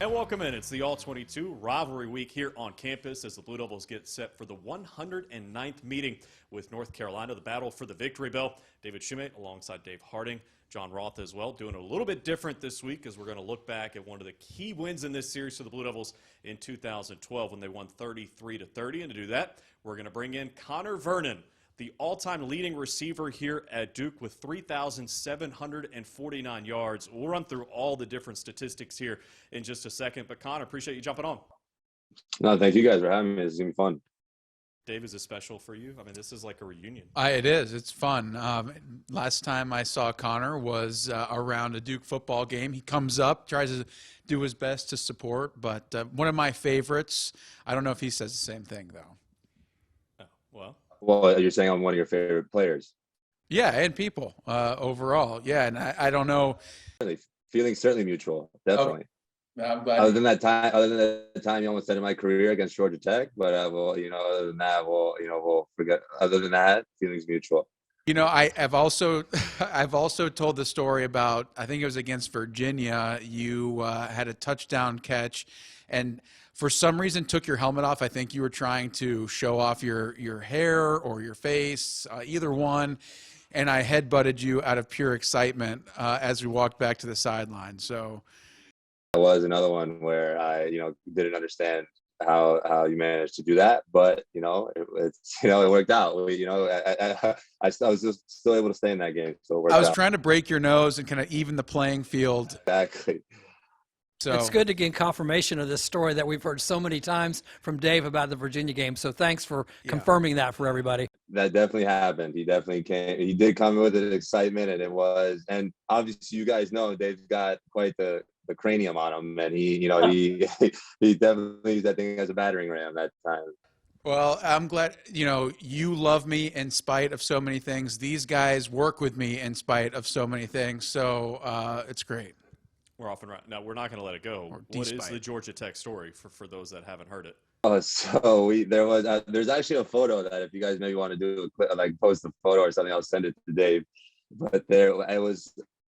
And welcome in. It's the All-22 rivalry week here on campus as the Blue Devils get set for the 109th meeting with North Carolina, the battle for the victory bell. David Shumate alongside Dave Harding, John Roth as well, doing a little bit different this week as we're going to look back at one of the key wins in this series for the Blue Devils in 2012 when they won 33-30. And to do that, we're going to bring in Connor Vernon, the all-time leading receiver here at Duke with 3,749 yards. We'll run through all the different statistics here in just a second. But, Connor, appreciate you jumping on. No, thank you guys for having me. It's going to be fun. Dave, is this special for you? I mean, this is like a reunion. It is. It's fun. Last time I saw Connor was around a Duke football game. He comes up, tries to do his best to support, but one of my favorites. I don't know if he says the same thing, though. Oh, well. Well, you're saying I'm one of your favorite players. Yeah, and people overall. Yeah, and I don't know. Feelings certainly mutual, definitely. Oh, I'm glad. Other than the time you almost ended my career against Georgia Tech, but other than that, we'll forget. Other than that, feelings mutual. You know, I've also told the story about, I think it was against Virginia. You had a touchdown catch, and for some reason took your helmet off. I think you were trying to show off your hair or your face, either one. And I headbutted you out of pure excitement as we walked back to the sideline. So that was another one where I, didn't understand how you managed to do that, but it worked out. I was just still able to stay in that game, so it worked I was out. trying to break your nose and kind of even the playing field. Exactly. So it's good to get confirmation of this story that we've heard so many times from Dave about the Virginia game. So thanks for confirming that for everybody. That definitely happened. He definitely came. He did come with an excitement, and obviously you guys know Dave's got quite the cranium on him, and he definitely used that thing as a battering ram that time. Well, I'm glad, you love me in spite of so many things. These guys work with me in spite of so many things. So it's great. We're off and running. Now, we're not going to let it go. What is the Georgia Tech story for those that haven't heard it? So there's actually a photo that if you guys maybe want to do post a photo or something, I'll send it to Dave. But I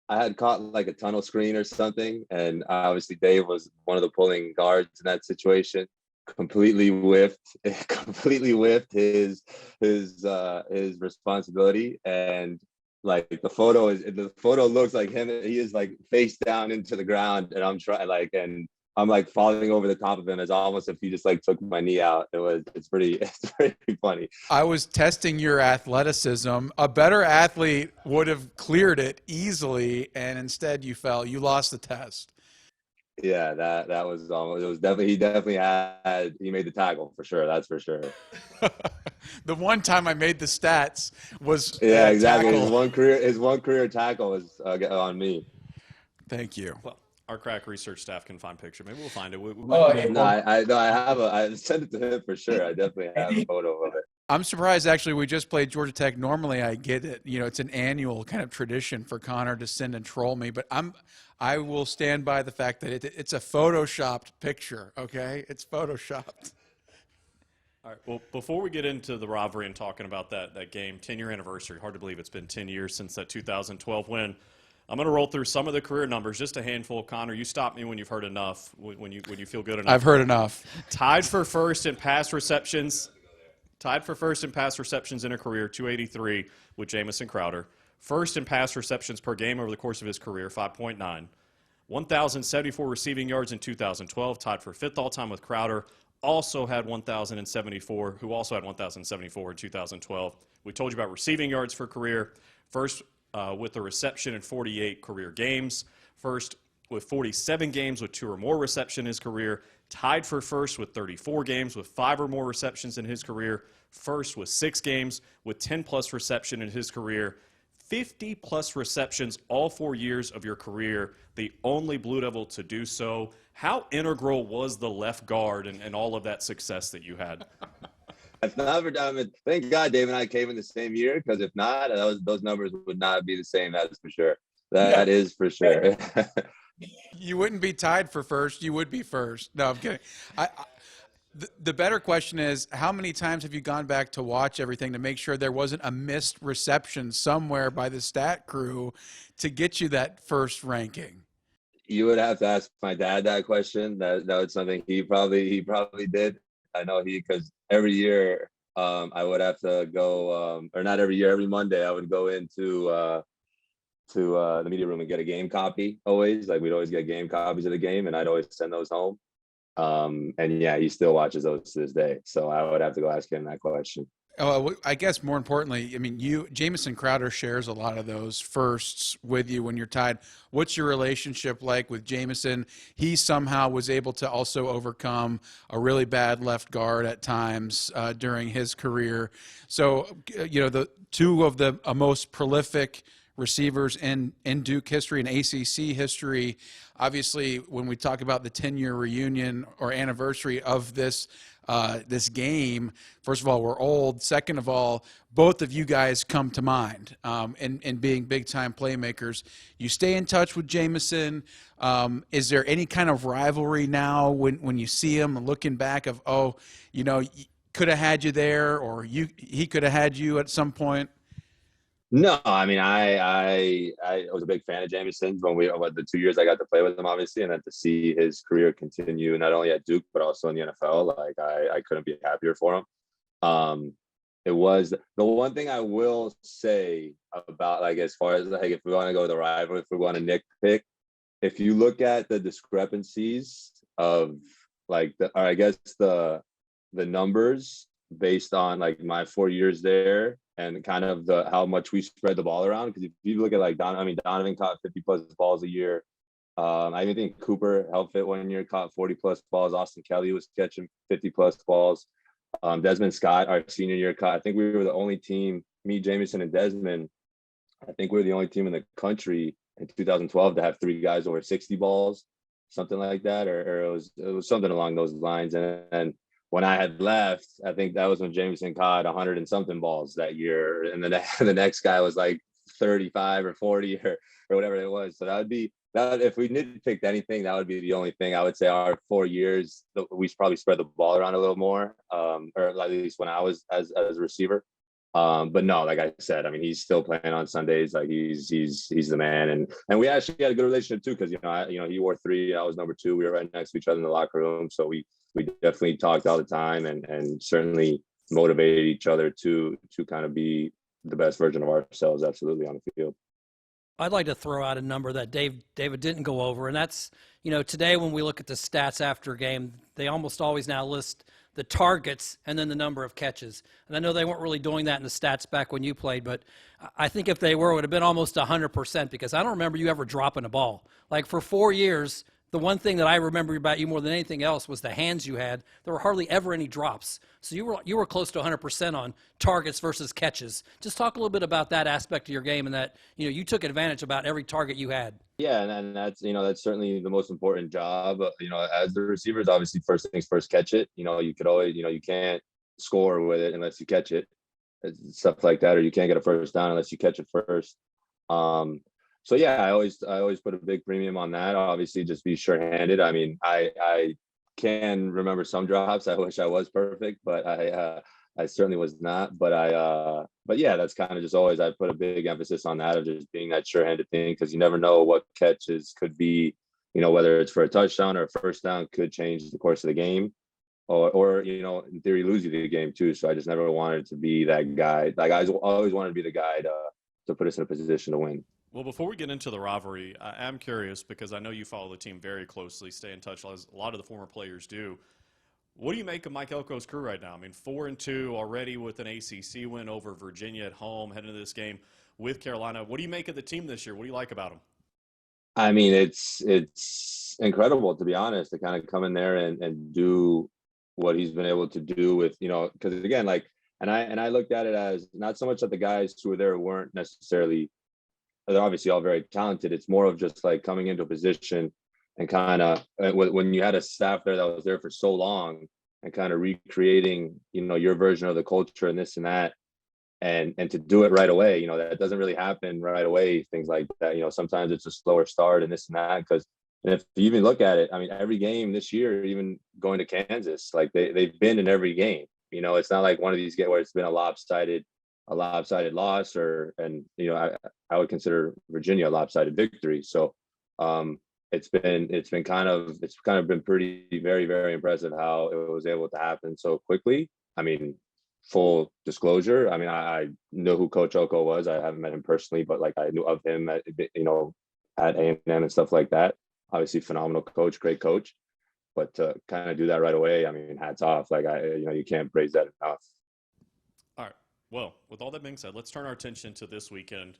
had caught like a tunnel screen or something, and obviously Dave was one of the pulling guards in that situation. Completely whiffed his responsibility, and like the photo looks like him. He is like face down into the ground, and I'm falling over the top of him as almost if he just like took my knee out. It's pretty funny. I was testing your athleticism. A better athlete would have cleared it easily, and instead you fell. You lost the test. Yeah, that was almost. It was definitely he made the tackle for sure. That's for sure. The one time I made the stats was exactly. Tackle. His one career tackle was on me. Thank you. Well, our crack research staff can find picture. Maybe we'll find it. I sent it to him for sure. I definitely have a photo of it. I'm surprised, actually, we just played Georgia Tech. Normally I get it. It's an annual kind of tradition for Connor to send and troll me, but I will stand by the fact that it's a photoshopped picture, okay? It's photoshopped. All right, well, before we get into the rivalry and talking about that game, 10-year anniversary, hard to believe it's been 10 years since that 2012 win. I'm going to roll through some of the career numbers, just a handful. Connor, you stop me when you've heard enough, when you feel good enough. I've heard enough. Tied for first in pass receptions in a career, 283 with Jamison Crowder. First in pass receptions per game over the course of his career, 5.9. 1,074 receiving yards in 2012, tied for fifth all-time with Crowder. Also had 1,074, who also had 1,074 in 2012. We told you about receiving yards for career. First with a reception in 48 career games. First with 47 games with 2 or more reception in his career. Tied for first with 34 games with 5 or more receptions in his career. First with 6 games with 10-plus reception in his career. 50-plus receptions all 4 years of your career, the only Blue Devil to do so. How integral was the left guard and all of that success that you had? Thank God Dave and I came in the same year, because if not, those numbers would not be the same. That's for sure. That is for sure. You wouldn't be tied for first. You would be first. No, I'm kidding. The better question is, how many times have you gone back to watch everything to make sure there wasn't a missed reception somewhere by the stat crew to get you that first ranking? You would have to ask my dad that question. That was something he probably did. I know because every year I would have to go, or not every year, every Monday I would go into the media room and get a game copy. Always, like we'd always get game copies of the game, and I'd always send those home. And yeah, he still watches those to this day. So I would have to go ask him that question. Oh, I guess more importantly, I mean, Jamison Crowder shares a lot of those firsts with you when you're tied. What's your relationship like with Jamison? He somehow was able to also overcome a really bad left guard at times during his career. So, the two of the most prolific receivers in Duke history and ACC history. Obviously, when we talk about the 10-year reunion or anniversary of this game, first of all, we're old. Second of all, both of you guys come to mind in being big-time playmakers. You stay in touch with Jamison. Is there any kind of rivalry now when you see him looking back of, could have had you there, or he could have had you at some point? No, I mean, I was a big fan of Jameson's when the 2 years I got to play with him, obviously, and then to see his career continue not only at Duke but also in the NFL, like I couldn't be happier for him. It was the one thing I will say about, like, as far as, like, if we want to go with the rivalry, if we want to nitpick, if you look at the discrepancies of, like, the numbers based on, like, my 4 years there and kind of how much we spread the ball around. Because if you look at, like, Donovan caught 50 plus balls a year. I even think Cooper Helfit 1 year caught 40 plus balls. Austin Kelly was catching 50 plus balls. Desmond Scott, our senior year, caught. I think we were the only team, me, Jamison, and Desmond. I think we were the only team in the country in 2012 to have three guys over 60 balls, something like that, or it was something along those lines. And when I had left, I think that was when Jameson caught 100 and something balls that year, and then the next guy was like 35 or 40 or whatever it was. So that would be that. If we nitpicked anything, that would be the only thing. I would say our 4 years, we probably spread the ball around a little more, or at least when I was as a receiver. But no, like I said, I mean, he's still playing on Sundays. Like he's the man, and we actually had a good relationship too, because he wore 3, I was number 2. We were right next to each other in the locker room, so we definitely talked all the time, and certainly motivated each other to kind of be the best version of ourselves, absolutely, on the field. I'd like to throw out a number that David didn't go over, and that's, today when we look at the stats after a game, they almost always now list the targets and then the number of catches. And I know they weren't really doing that in the stats back when you played, but I think if they were, it would have been almost 100%, because I don't remember you ever dropping a ball. Like, for 4 years, the one thing that I remember about you more than anything else was the hands you had. There were hardly ever any drops. So you were close to 100% on targets versus catches. Just talk a little bit about that aspect of your game, and that, you took advantage about every target you had. Yeah, and that's that's certainly the most important job. As the receivers, obviously, first things first, catch it. You could always, you can't score with it unless you catch it, stuff like that, or you can't get a first down unless you catch it first. So yeah, I always put a big premium on that. Obviously, just be sure-handed. I mean, I can remember some drops. I wish I was perfect, but I certainly was not. But yeah, that's kind of just always, I put a big emphasis on that, of just being that sure-handed thing, because you never know what catches could be. Whether it's for a touchdown or a first down, could change the course of the game, or in theory, lose you the game too. So I just never wanted to be that guy. Like, I always wanted to be the guy to put us in a position to win. Well, before we get into the rivalry, I am curious, because I know you follow the team very closely, stay in touch as a lot of the former players do. What do you make of Mike Elko's crew right now? I mean, 4-2 already with an ACC win over Virginia at home, heading into this game with Carolina. What do you make of the team this year? What do you like about them? I mean, it's incredible, to be honest, to kind of come in there and do what he's been able to do with, because again, like, and I looked at it as not so much that the guys who were there weren't necessarily, they're obviously all very talented. It's more of just like coming into a position and kind of, when you had a staff there that was there for so long, and kind of recreating, your version of the culture and this and that, and to do it right away, that doesn't really happen right away. Things like that, sometimes it's a slower start and this and that. Because if you even look at it, I mean, every game this year, even going to Kansas, like they've been in every game. It's not like one of these games where it's been a lopsided loss, I would consider Virginia a lopsided victory. So it's kind of been pretty very, very impressive how it was able to happen so quickly. I mean, full disclosure, I mean, I know who Coach Oko was. I haven't met him personally, but like I knew of him at, at A&M and stuff like that. Obviously, phenomenal coach, great coach. But to kind of do that right away, I mean, hats off. Like you can't praise that enough. All right. Well, with all that being said, let's turn our attention to this weekend.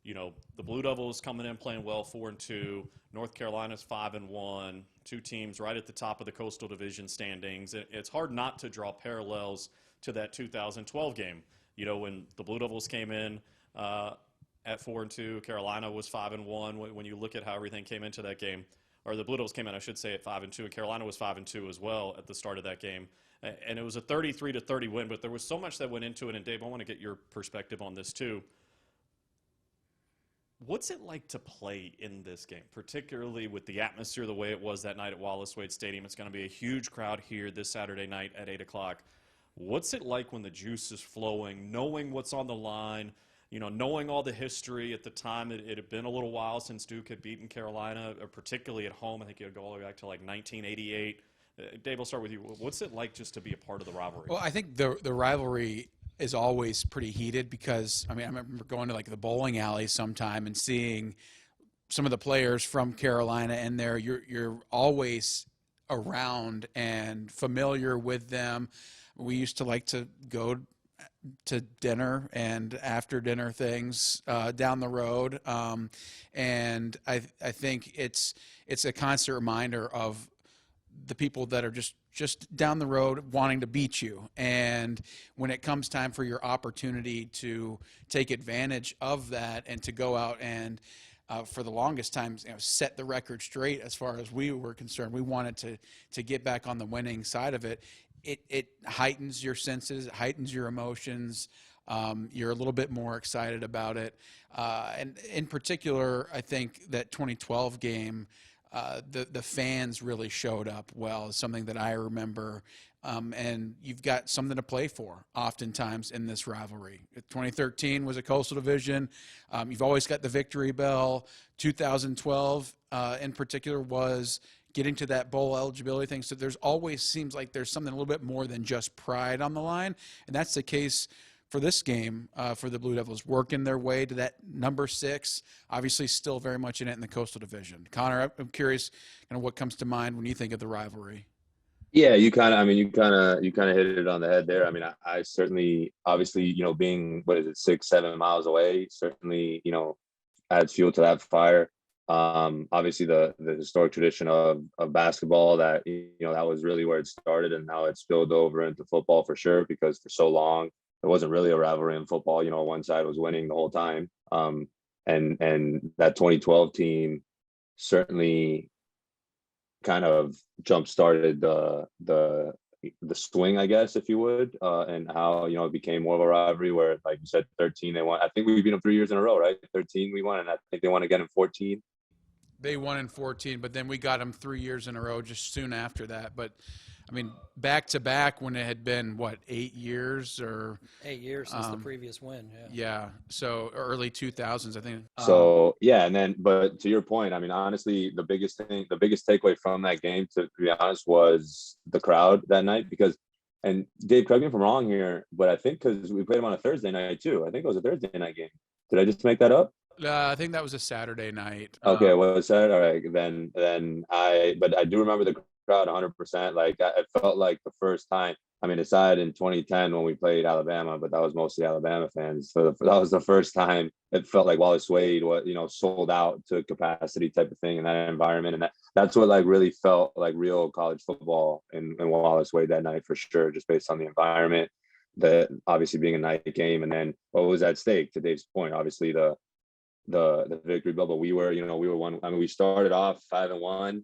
The Blue Devils coming in playing well, 4-2. North Carolina's 5-1. Two teams right at the top of the Coastal Division standings. It's hard not to draw parallels to that 2012 game. When the Blue Devils came in at 4-2, Carolina was 5-1. When you look at how everything came into that game, or the Blue Devils came in, I should say, at 5-2, and Carolina was 5-2 as well at the start of that game. And it was a 33-30 win, but there was so much that went into it. And Dave, I want to get your perspective on this too. What's it like to play in this game, particularly with the atmosphere the way it was that night at Wallace Wade Stadium? It's going to be a huge crowd here this Saturday night at 8 o'clock. What's it like when the juice is flowing, knowing what's on the line, knowing all the history at the time? It had been a little while since Duke had beaten Carolina, particularly at home. I think it would go all the way back to like 1988. Dave, I'll start with you. What's it like just to be a part of the rivalry? Well, I think the rivalry is always pretty heated because, I remember going to like the bowling alley sometime and seeing some of the players from Carolina in there. You're always around and familiar with them. We used to like to go to dinner and after dinner things down the road. And I think it's a constant reminder of the people that are just down the road wanting to beat you. And when it comes time for your opportunity to take advantage of that and to go out and for the longest time, set the record straight as far as we were concerned, we wanted to get back on the winning side of it. It heightens your senses, it heightens your emotions. You're a little bit more excited about it. And in particular, I think that 2012 game, the fans really showed up well. Is something that I remember. And you've got something to play for oftentimes in this rivalry. 2013 was a Coastal Division. You've always got the victory bell. 2012 in particular was getting to that bowl eligibility thing. So there's always seems like there's something a little bit more than just pride on the line. And that's the case for this game for the Blue Devils, working their way to that number 6, obviously still very much in it in the Coastal Division. Connor, I'm curious what comes to mind when you think of the rivalry. Yeah, you kind of hit it on the head there. I mean, I certainly, obviously, being, 6-7 miles away, certainly, adds fuel to that fire. Obviously the historic tradition of basketball that, that was really where it started, and now it's spilled over into football for sure, because for so long, it wasn't really a rivalry in football. One side was winning the whole time. And that 2012 team certainly kind of jump started the swing, I guess, if you would, and how, it became more of a rivalry where, like you said, 13, they won. I think we beat them 3 years in a row, right? 13 we won, and I think they won again in 14. They won in 14, but then we got them 3 years in a row just soon after that. But back to back when it had been 8 years or 8 years since the previous win. Yeah. So early 2000s, I think. So yeah, and then, but to your point, honestly, the biggest takeaway from that game, to be honest, was the crowd that night. Because, and Dave, correct me if I'm wrong here, but I think because we played them on a Thursday night too. I think it was a Thursday night game. Did I just make that up? I think that was a Saturday night. Okay, well, Saturday. All right, then but I do remember the crowd 100%. Like, it felt like the first time. Aside in 2010 when we played Alabama, but that was mostly Alabama fans. So that was the first time it felt like Wallace Wade was, sold out to capacity type of thing in that environment, and that's what really felt like real college football in Wallace Wade that night for sure, just based on the environment, the obviously being a night game, and then what was at stake. To Dave's point, obviously the victory bubble. We were one. We started off 5-1.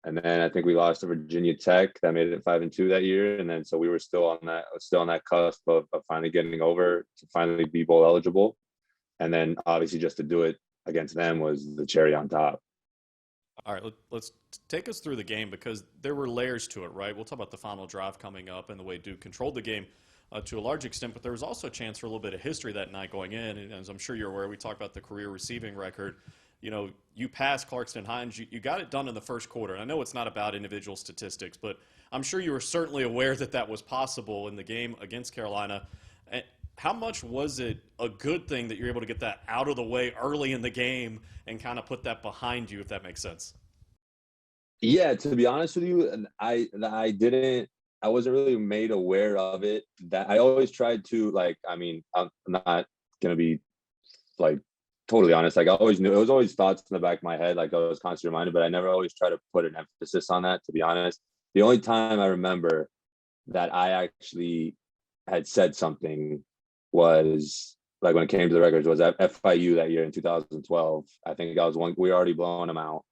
And then I think we lost to Virginia Tech. That made it 5-2 that year. And then so we were still on that cusp of finally getting over to finally be bowl eligible. And then obviously just to do it against them was the cherry on top. All right, let's take us through the game, because there were layers to it, right? We'll talk about the final drive coming up and the way Duke controlled the game to a large extent, but there was also a chance for a little bit of history that night going in. And as I'm sure you're aware, we talked about the career receiving record. you passed Clarkston and Hines. You got it done in the first quarter. And I know it's not about individual statistics, but I'm sure you were certainly aware that that was possible in the game against Carolina. How much was it a good thing that you're able to get that out of the way early in the game and kind of put that behind you, if that makes sense? Yeah, to be honest with you, and I wasn't really made aware of it. That I always tried to like. I mean, I'm not gonna be like totally honest. Like I always knew it was always thoughts in the back of my head. Like I was constantly reminded, but I never always try to put an emphasis on that. To be honest, the only time I remember that I actually had said something was like when it came to the records was at FIU that year in 2012. I think I was we were already blowing them out,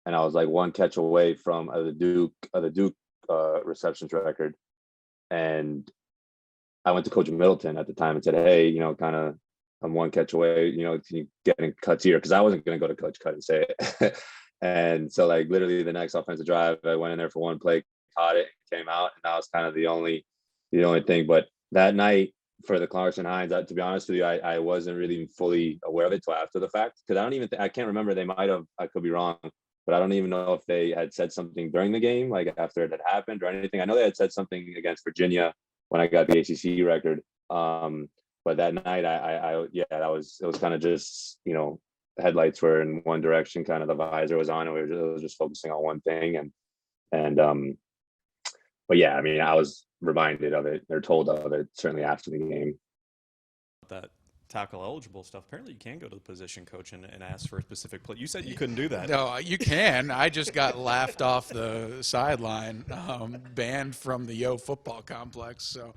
and I was like one catch away from the Duke receptions record. And I went to Coach Middleton at the time and said, hey, kind of I'm one catch away, can you get in Cut's here? Because I wasn't going to go to Coach Cut and say it. And so like literally the next offensive drive, I went in there for one play, caught it, came out, and that was kind of the only thing. But that night for the Clarkson Hines, to be honest with you, I wasn't really fully aware of it till after the fact, because I can't remember. They might have, I could be wrong, but I don't even know if they had said something during the game, like after it had happened or anything. I know they had said something against Virginia when I got the ACC record. But that night, it was kind of just, headlights were in one direction, kind of the visor was on, and it was just focusing on one thing. But yeah, I mean, I was reminded of it or told of it certainly after the game. That tackle eligible stuff. Apparently, you can go to the position coach and ask for a specific play. You said you couldn't do that. No, you can. I just got laughed off the sideline, banned from the Yo football complex. So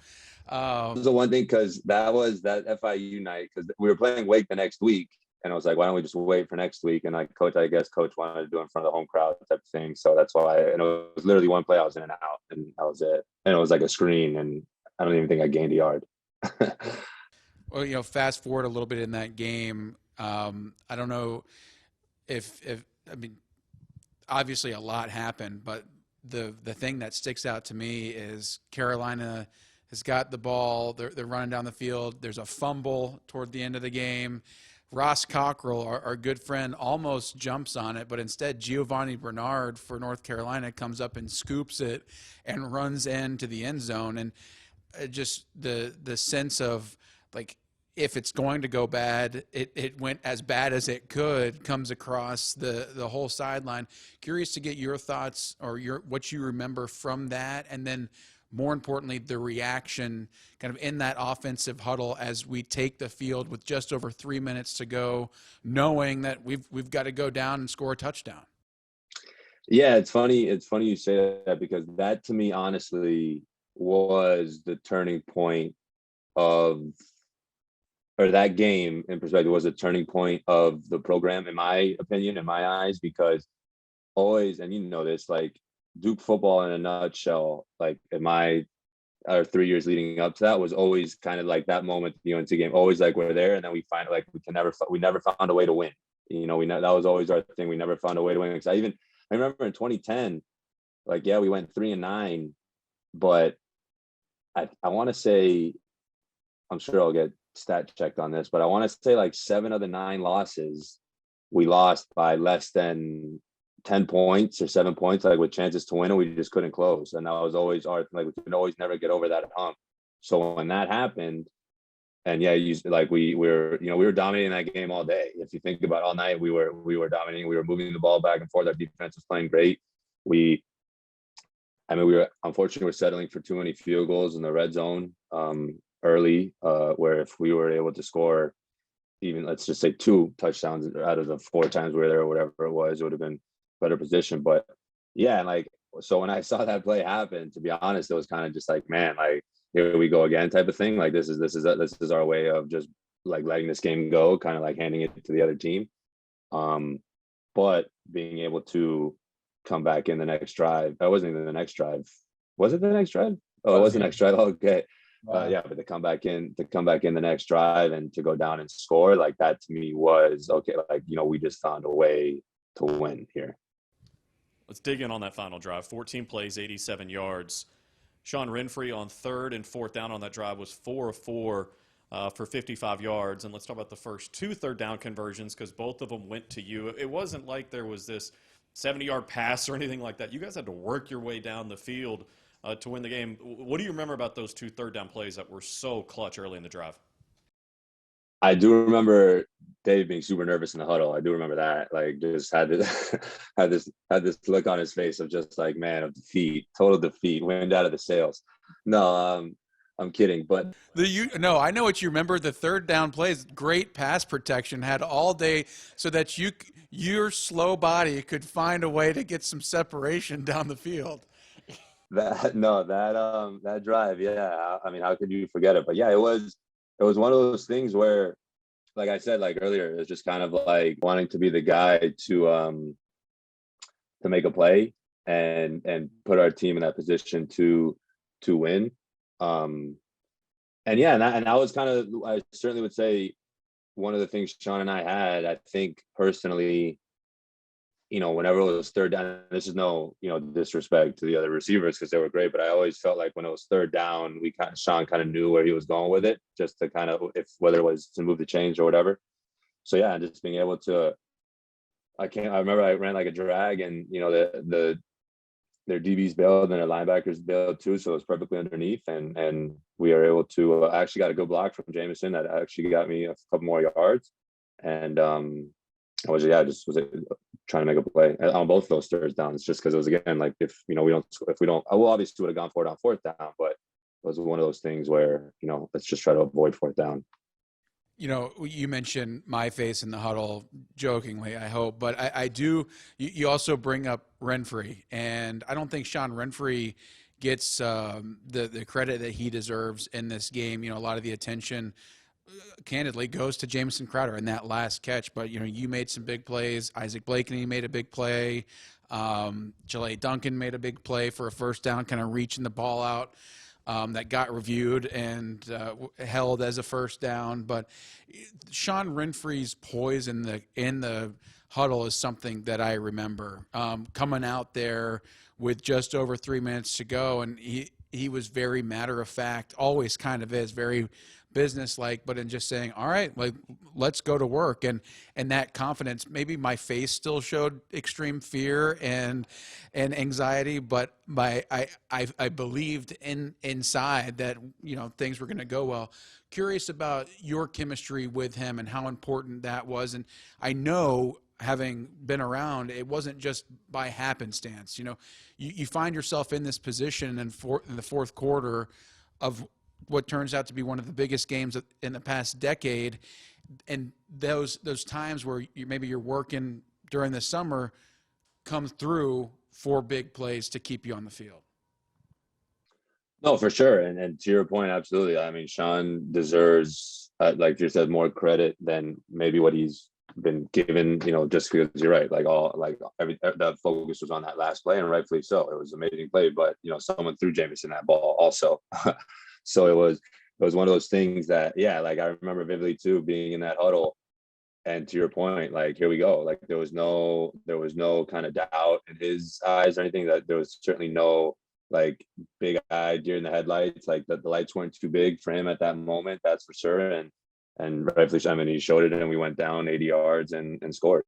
that was the one thing, because that was that FIU night, because we were playing Wake the next week, and I was like, why don't we just wait for next week? And like coach wanted to do it in front of the home crowd type of thing. So that's why. And it was literally one play I was in and out, and that was it. And it was like a screen, and I don't even think I gained a yard. Well, fast forward a little bit in that game. I don't know if I mean, obviously a lot happened, but the thing that sticks out to me is Carolina has got the ball. They're running down the field. There's a fumble toward the end of the game. Ross Cockrell, our good friend, almost jumps on it, but instead Giovanni Bernard for North Carolina comes up and scoops it and runs into the end zone. And just the sense of, like, if it's going to go bad, it went as bad as it could, comes across the whole sideline. Curious to get your thoughts or what you remember from that, and then more importantly, the reaction kind of in that offensive huddle as we take the field with just over 3 minutes to go, knowing that we've got to go down and score a touchdown. Yeah, it's funny. It's funny you say that, because that to me, honestly, was the turning point or that game in perspective was a turning point of the program, in my opinion, in my eyes, because always, and this, like Duke football in a nutshell, like in our 3 years leading up to that, was always kind of like that moment, the UNC game, always like we're there, and then we find like we never found a way to win. That was always our thing. We never found a way to win. Because I remember in 2010, like, yeah, we went 3-9, but I want to say, I'm sure I'll get stat checked on this, but I want to say like 7 of the 9 losses we lost by less than 10 points or 7 points, like with chances to win, and we just couldn't close. And that was always we could always never get over that hump. So when that happened, and yeah, we were dominating that game all day. If you think about all night, we were dominating. We were moving the ball back and forth. Our defense was playing great. We were unfortunately settling for too many field goals in the red zone early, where if we were able to score even, let's just say, 2 touchdowns out of the 4 times we were there or whatever it would have been better position. But yeah, and like, so when I saw that play happen, to be honest, it was kind of just like, man, like, here we go again type of thing. Like this is our way of just like letting this game go, kind of like handing it to the other team. But being able to come back in the next drive, that wasn't even the next drive. Was it the next drive? Oh, it was the next drive. Okay. Yeah, but to come back in the next drive and to go down and score, like that to me was okay. Like, we just found a way to win here. Let's dig in on that final drive. 14 plays, 87 yards. Sean Renfree on 3rd and 4th down on that drive was 4 of 4 for 55 yards. And let's talk about the first 2 third-down conversions because both of them went to you. It wasn't like there was this 70-yard pass or anything like that. You guys had to work your way down the field to win the game. What do you remember about those 2 third-down plays that were so clutch early in the drive? I do remember Dave being super nervous in the huddle. I do remember that. Like, just had this had this look on his face of just like, man, of defeat, total defeat, wind out of the sails. No, I'm kidding, but No, I know what you remember. The third down plays, great pass protection, had all day so that your slow body could find a way to get some separation down the field. that drive, yeah. I mean, how could you forget it? But yeah, it was one of those things where, like I said, like earlier, it was just kind of like wanting to be the guy to make a play and put our team in that position to win. And yeah, and that was kind of, I certainly would say, one of the things Sean and I had. I think personally, whenever it was third down, this is no, disrespect to the other receivers because they were great, but I always felt like when it was third down, Sean kind of knew where he was going with it, just to kind of, whether it was to move the chains or whatever. So yeah, just being able to, I remember I ran like a drag and, their DBs bailed and their linebackers bailed too. So it was perfectly underneath and we were able to, I actually got a good block from Jameson that actually got me a couple more yards. And, I was trying to make a play on both of those third downs, just because it was, again, like if we don't, I will obviously would have gone for it on fourth down, but it was one of those things where, let's just try to avoid fourth down. You mentioned my face in the huddle jokingly, I hope, but I do. You also bring up Renfrey, and I don't think Sean Renfrey gets the credit that he deserves in this game. A lot of the attention, candidly, goes to Jamison Crowder in that last catch. But you made some big plays. Isaac Blakeney made a big play. Jalea Duncan made a big play for a first down, kind of reaching the ball out. That got reviewed and held as a first down. But Sean Renfrey's poise in the huddle is something that I remember. Coming out there with just over 3 minutes to go, and he was very matter of fact, always kind of is, very business-like, but in just saying, all right, like, let's go to work. And that confidence, maybe my face still showed extreme fear and anxiety, but I believed inside that, things were going to go well. Curious about your chemistry with him and how important that was. And I know, having been around, it wasn't just by happenstance. You find yourself in this position in the fourth quarter of what turns out to be one of the biggest games in the past decade, and those times where maybe you're working during the summer come through for big plays to keep you on the field. No, for sure, and to your point, absolutely. I mean, Sean deserves, like you said, more credit than maybe what he's been given. Just because you're right, that focus was on that last play, and rightfully so. It was an amazing play, but someone threw Jameson that ball also. So it was one of those things that, yeah, like I remember vividly too, being in that huddle, and to your point, like, here we go. Like there was no kind of doubt in his eyes or anything. That there was certainly no like big eye deer in the headlights. Like the lights weren't too big for him at that moment, that's for sure. And rightfully, I mean, he showed it, and we went down 80 yards and scored.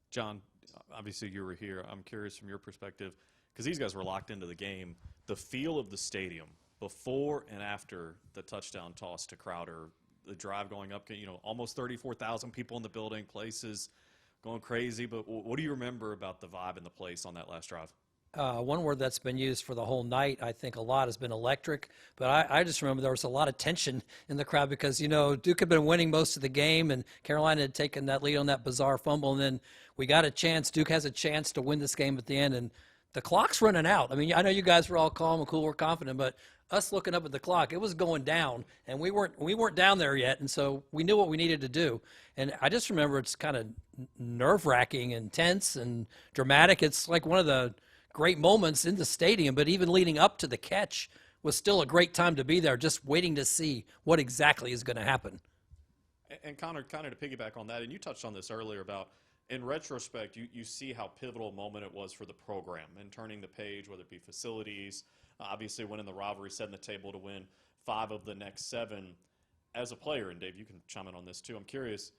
John, obviously you were here. I'm curious from your perspective, because these guys were locked into the game, the feel of the stadium before and after the touchdown toss to Crowder, the drive going up, almost 34,000 people in the building, places going crazy. But what do you remember about the vibe in the place on that last drive? One word that's been used for the whole night, I think a lot, has been electric. But I just remember there was a lot of tension in the crowd because, Duke had been winning most of the game and Carolina had taken that lead on that bizarre fumble. And then we got a chance. Duke has a chance to win this game at the end. And the clock's running out. I mean, I know you guys were all calm and cool, we're confident, but us looking up at the clock, it was going down, and we weren't down there yet, and so we knew what we needed to do. And I just remember it's kind of nerve-wracking and tense and dramatic. It's like one of the great moments in the stadium, but even leading up to the catch was still a great time to be there, just waiting to see what exactly is going to happen. And Connor, kind of to piggyback on that, and you touched on this earlier about, in retrospect, you see how pivotal a moment it was for the program and turning the page, whether it be facilities, obviously winning the rivalry, setting the table to win 5 of the next 7. as a player, and Dave, you can chime in on this too. I'm curious.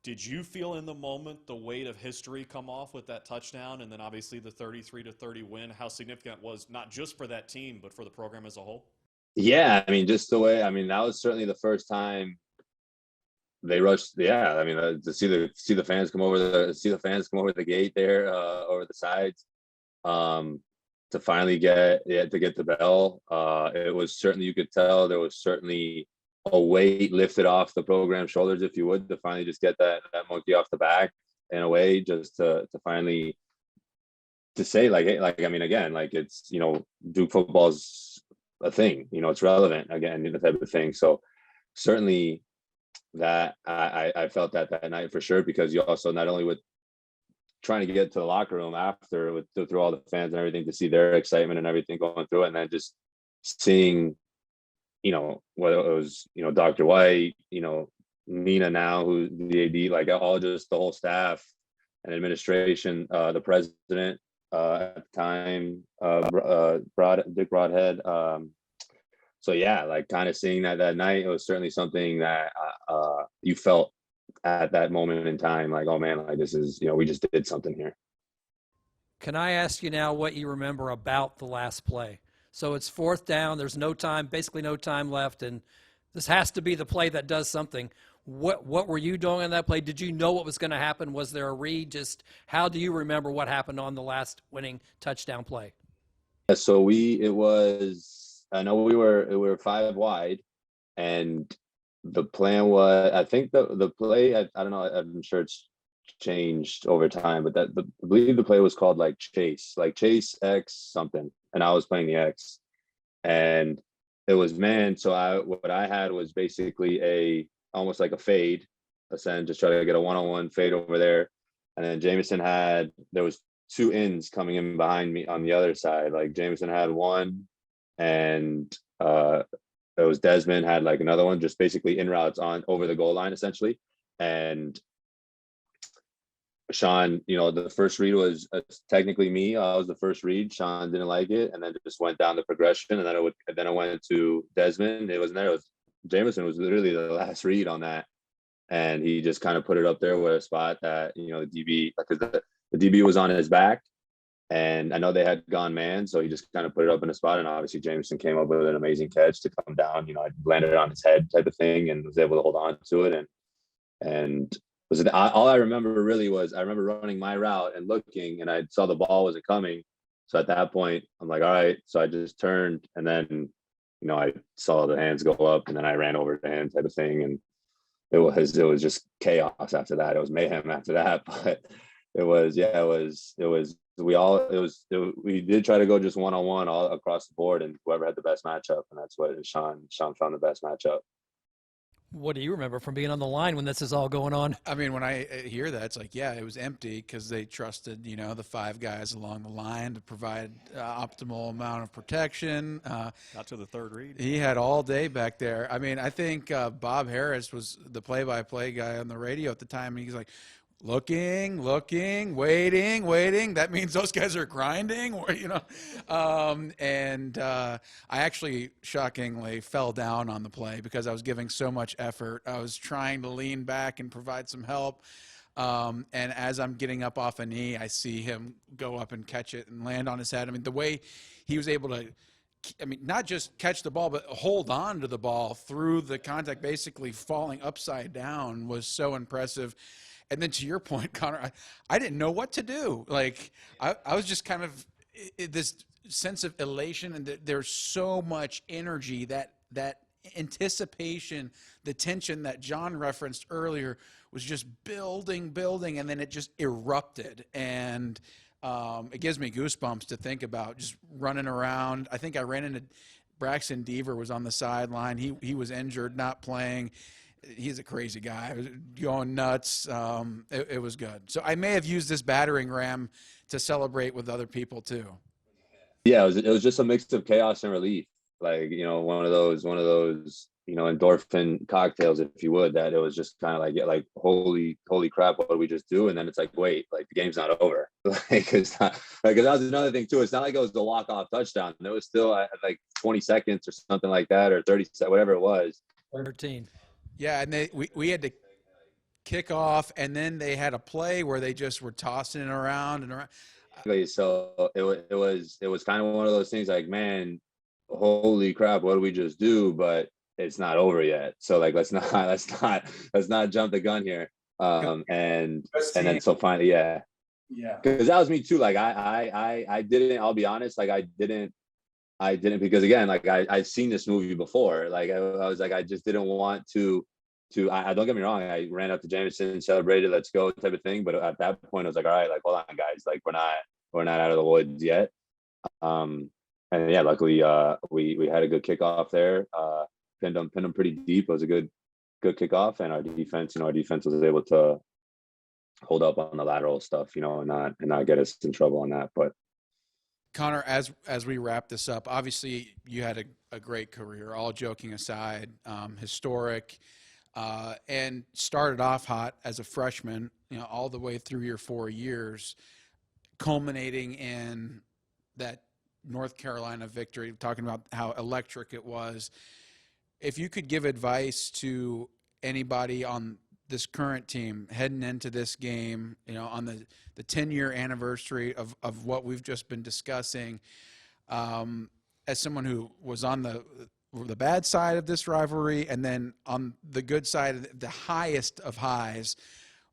Did you feel in the moment the weight of history come off with that touchdown, and then obviously the 33-30 win? How significant it was not just for that team, but for the program as a whole? Yeah, I mean, just the way. I mean, that was certainly the first time they rushed. Yeah, I mean, to see the fans come over the gate there, over the sides, to finally get the bell. It was certainly, you could tell there was certainly a weight lifted off the program's shoulders, if you would, to finally just get that monkey off the back in a way, just to finally to say like, hey, like, I mean, again, like, it's, you know, Duke football's a thing, you know, it's relevant again, the type of thing. So certainly that I felt that night for sure, because you also, not only with trying to get to the locker room after with through all the fans and everything, to see their excitement and everything going through it, and then just seeing, you know, whether it was, you know, Dr. White, you know, Nina now, who the AD, like all just the whole staff and administration, the president at the time, Dick Broadhead. So yeah, like kind of seeing that night, it was certainly something that you felt at that moment in time, like, oh man, like this is, you know, we just did something here. Can I ask you now what you remember about the last play? So it's 4th down. There's no time, basically no time left, and this has to be the play that does something. What were you doing on that play? Did you know what was going to happen? Was there a read? Just how do you remember what happened on the last winning touchdown play? So I know we were 5 wide, and the plan was, I think the play, I don't know, I'm sure it's changed over time, but I believe the play was called like Chase X something, and I was playing the X, and it was man. So what I had was basically almost like a fade, just try to get a one-on-one fade over there, and then there was 2 ends coming in behind me on the other side. Like Jameson had one, and it was Desmond had like another one, just basically in routes on over the goal line essentially. And Sean, you know, the first read was technically me. I was the first read. Sean didn't like it, and then it just went down the progression, and then it went to Desmond. It wasn't there. It was Jameson was literally the last read on that, and he just kind of put it up there with a spot that, you know, the DB, because the DB was on his back, and I know they had gone man, so he just kind of put it up in a spot, and obviously Jameson came up with an amazing catch to come down. You know, I landed on his head type of thing, and was able to hold on to it, and all I remember really was I remember running my route and looking, and I saw the ball wasn't coming. So at that point, I'm like, all right. So I just turned, and then, you know, I saw the hands go up, and then I ran over the hand type of thing, and it was just chaos after that. It was mayhem after that, but we did try to go just one-on-one all across the board, and whoever had the best matchup, and that's what Sean found the best matchup. What do you remember from being on the line when this is all going on? I mean, when I hear that, it's like, yeah, it was empty because they trusted, you know, the 5 guys along the line to provide optimal amount of protection. Got to the 3rd read. He had all day back there. I mean, I think Bob Harris was the play-by-play guy on the radio at the time, and he's like, looking, waiting. That means those guys are grinding, or, you know. I actually shockingly fell down on the play because I was giving so much effort. I was trying to lean back and provide some help. And as I'm getting up off a knee, I see him go up and catch it and land on his head. I mean, the way he was able to, not just catch the ball, but hold on to the ball through the contact, basically falling upside down, was so impressive. And then to your point, Connor, I didn't know what to do. Like, I was just kind of this sense of elation, and there's so much energy, that anticipation, the tension that John referenced earlier was just building, and then it just erupted. And it gives me goosebumps to think about just running around. I think I ran into Braxton Deaver was on the sideline. He was injured, not playing. He's a crazy guy, going nuts. It was good. So I may have used this battering ram to celebrate with other people too. Yeah, it was just a mix of chaos and relief. Like, you know, one of those, you know, endorphin cocktails, if you would, that it was just kind of like, yeah, like, holy crap, what did we just do? And then it's like, wait, like, the game's not over. Like, it's not, like, that was another thing too. It's not like it was the walk-off touchdown. It was still like 20 seconds or something like that, or 30 seconds, whatever it was. 13. Yeah, and we had to kick off, and then they had a play where they just were tossing it around and around. So it was kind of one of those things like, man, holy crap, what do we just do? But it's not over yet. So like, let's not jump the gun here. And then so finally, yeah, because that was me too. Like I didn't. I'll be honest. Like I didn't because again, like I've seen this movie before. Like I was like I just didn't want to. I don't get me wrong. I ran up to Jameson, celebrated, let's go type of thing. But at that point, I was like, all right, like hold on, guys, like we're not out of the woods yet. And yeah, luckily we had a good kickoff there. Pinned them pretty deep. It was a good kickoff, and our defense was able to hold up on the lateral stuff, and not get us in trouble on that. But Connor, as we wrap this up, obviously you had a great career, all joking aside, historic, and started off hot as a freshman, all the way through your 4 years, culminating in that North Carolina victory, talking about how electric it was. If you could give advice to anybody on this current team heading into this game, on the 10-year anniversary of what we've just been discussing, as someone who was on the bad side of this rivalry and then on the good side, the highest of highs,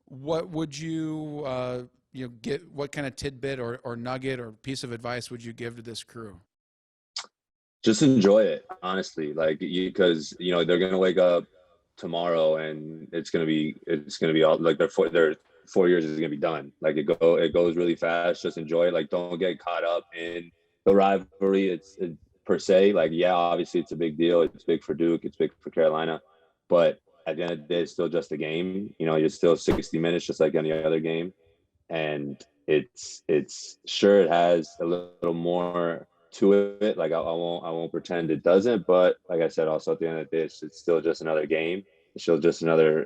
what would you get? What kind of tidbit or nugget or piece of advice would you give to this crew? just enjoy it, honestly. Like because they're gonna wake up tomorrow and it's gonna be all like their 4 years is gonna be done. Like it goes really fast. Just enjoy it. Like don't get caught up in the rivalry. It's per se. Like yeah, obviously it's a big deal. It's big for Duke. It's big for Carolina. But at the end of the day, it's still just a game. You're still 60 minutes, just like any other game. And it's sure it has a little more to it. Like I won't pretend it doesn't, but like I said, also at the end of the day, it's still just another game. It's still just another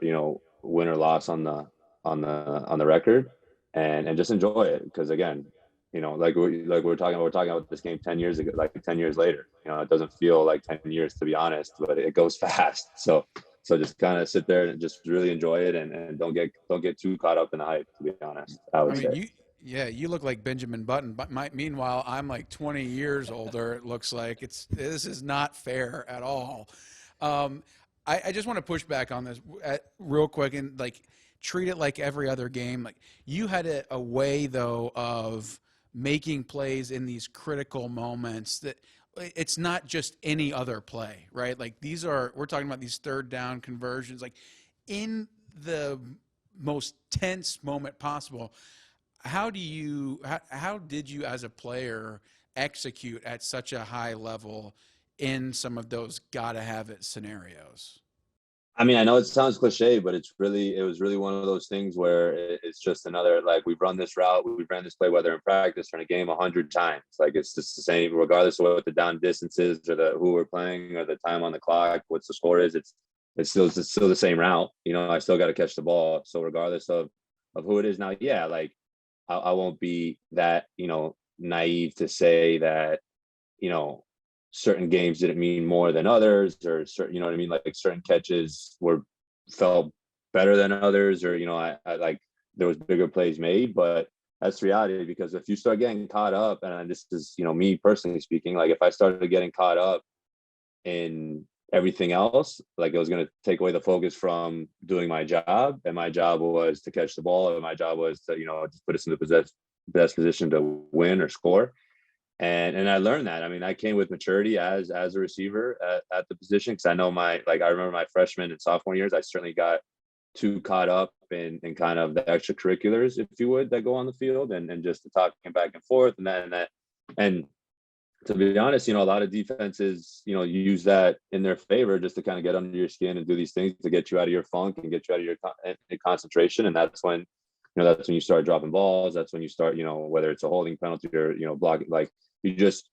win or loss on the record, and just enjoy it because again, we're talking about this game 10 years ago, like 10 years later. It doesn't feel like 10 years to be honest, but it goes fast. So just kind of sit there and just really enjoy it and don't get too caught up in the hype, to be honest. I would say. You look like Benjamin Button, but meanwhile, I'm like 20 years older. It looks like this is not fair at all. I just want to push back on this real quick and like treat it like every other game. Like you had a way though of making plays in these critical moments that it's not just any other play, right? Like we're talking about these third down conversions, like in the most tense moment possible. How did you as a player execute at such a high level in some of those gotta have it scenarios? I mean, I know it sounds cliche, but it was really one of those things where it's just another, like we've run this route, we've ran this play, whether in practice or in a game 100 times. Like it's just the same, regardless of what the down distance is or who we're playing or the time on the clock, what's the score is. It's still the same route. I still got to catch the ball. So regardless of who it is now, yeah, like I won't be that naive to say that certain games didn't mean more than others, or certain, what I mean, like certain catches felt better than others, or I like there was bigger plays made. But that's reality, because if you start getting caught up, and this is me personally speaking, like if I started getting caught up in everything else, like it was going to take away the focus from doing my job, and my job was to catch the ball, and my job was to just put us in the best position to win or score. And I learned that. I mean, I came with maturity as a receiver at the position, because I know I remember my freshman and sophomore years, I certainly got too caught up in kind of the extracurriculars, if you would, that go on the field, and just the talking back and forth, and to be honest, a lot of defenses, use that in their favor, just to kind of get under your skin and do these things to get you out of your funk and get you out of your concentration. And that's when you start dropping balls. That's when you start, whether it's a holding penalty or, blocking, like you just,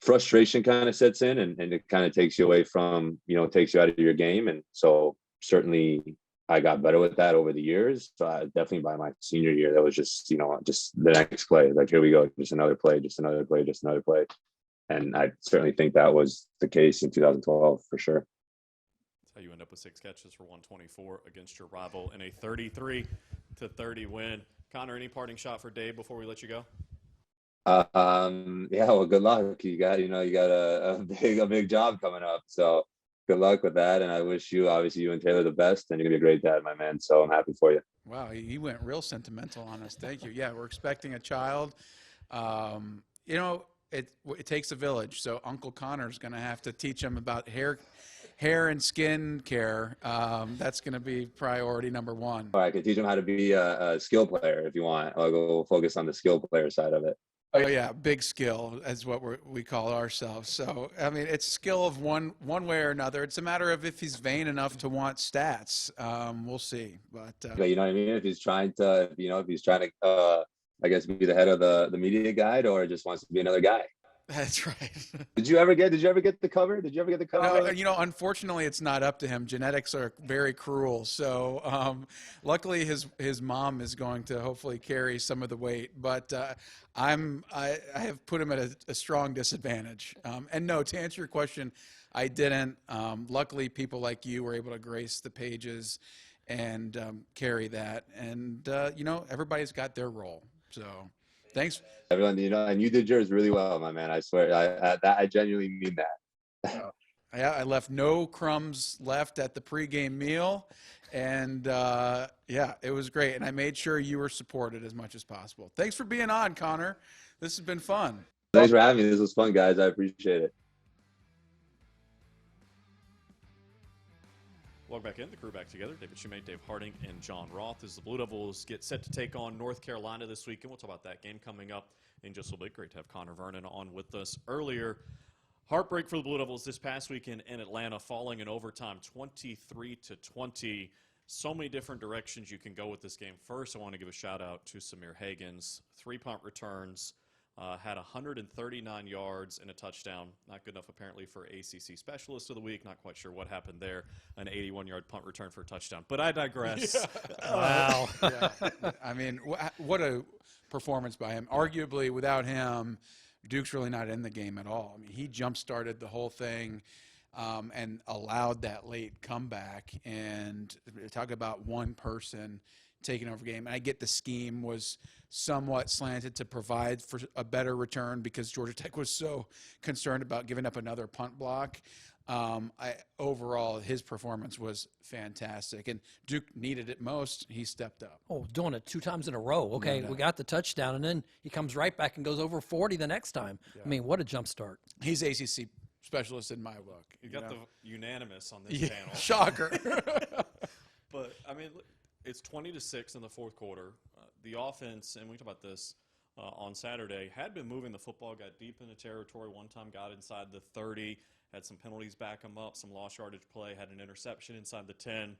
frustration kind of sets in, and it kind of takes you away from, takes you out of your game. And so certainly I got better with that over the years. So definitely by my senior year, that was just, just the next play. Like, here we go, just another play, just another play, just another play. And I certainly think that was the case in 2012 for sure. how you end up with 6 catches for 124 against your rival in a 33-30 win. Connor, any parting shot for Dave before we let you go? Yeah, well, good luck. You got a big job coming up. So good luck with that. And I wish you, obviously, you and Taylor the best, and you're gonna be a great dad, my man. So I'm happy for you. Wow, he went real sentimental on us. Thank you. Yeah, we're expecting a child. You know, it takes a village. So Uncle Connor's going to have to teach him about hair and skin care. That's going to be priority number one. Or I could teach him how to be a skill player if you want. I'll go focus on the skill player side of it. Oh yeah, big skill is what we call ourselves. So I mean, it's skill of one way or another. It's a matter of if he's vain enough to want stats. We'll see. But You know what I mean? If he's trying to, I guess, be the head of the media guide, or just wants to be another guy. That's right. Did you ever get the cover? No, you know, unfortunately, it's not up to him. Genetics are very cruel. So luckily, his mom is going to hopefully carry some of the weight. But I have put him at a strong disadvantage. And no, to answer your question, I didn't. Luckily, people like you were able to grace the pages and carry that. And you know, everybody's got their role. So thanks. Everyone, you know, and you did yours really well, my man. I swear, I genuinely mean that. Yeah, I left no crumbs left at the pregame meal, and yeah, it was great. And I made sure you were supported as much as possible. Thanks for being on, Connor. This has been fun. Thanks for having me. This was fun, guys. I appreciate it. Welcome back in. The crew back together. David Shumate, Dave Harding, and John Roth as the Blue Devils get set to take on North Carolina this week. And we'll talk about that game coming up in just a little bit. Great to have Connor Vernon on with us earlier. Heartbreak for the Blue Devils this past weekend in Atlanta, falling in overtime 23-20. So many different directions you can go with this game. First, I want to give a shout out to Samir Hagens. 3 punt returns. Had 139 yards and a touchdown. Not good enough, apparently, for ACC Specialist of the Week. Not quite sure what happened there. An 81-yard punt return for a touchdown. But I digress. Yeah. Wow. Yeah. I mean, what a performance by him. Arguably, without him, Duke's really not in the game at all. I mean, he jump-started the whole thing and allowed that late comeback. And talk about one person taking over game. And I get the scheme was somewhat slanted to provide for a better return because Georgia Tech was so concerned about giving up another punt block. Overall, his performance was fantastic, and Duke needed it most. He stepped up. Oh, doing it 2 times in a row. Okay, we got the touchdown, and then he comes right back and goes over 40 the next time. Yeah. I mean, what a jump start. He's ACC Specialist in my book. You got the unanimous on this panel. Shocker. But, I mean, it's 20-6 in the fourth quarter. The offense, and we talked about this on Saturday, had been moving the football, got deep into territory. One time got inside the 30, had some penalties back them up, some lost yardage play, had an interception inside the 10.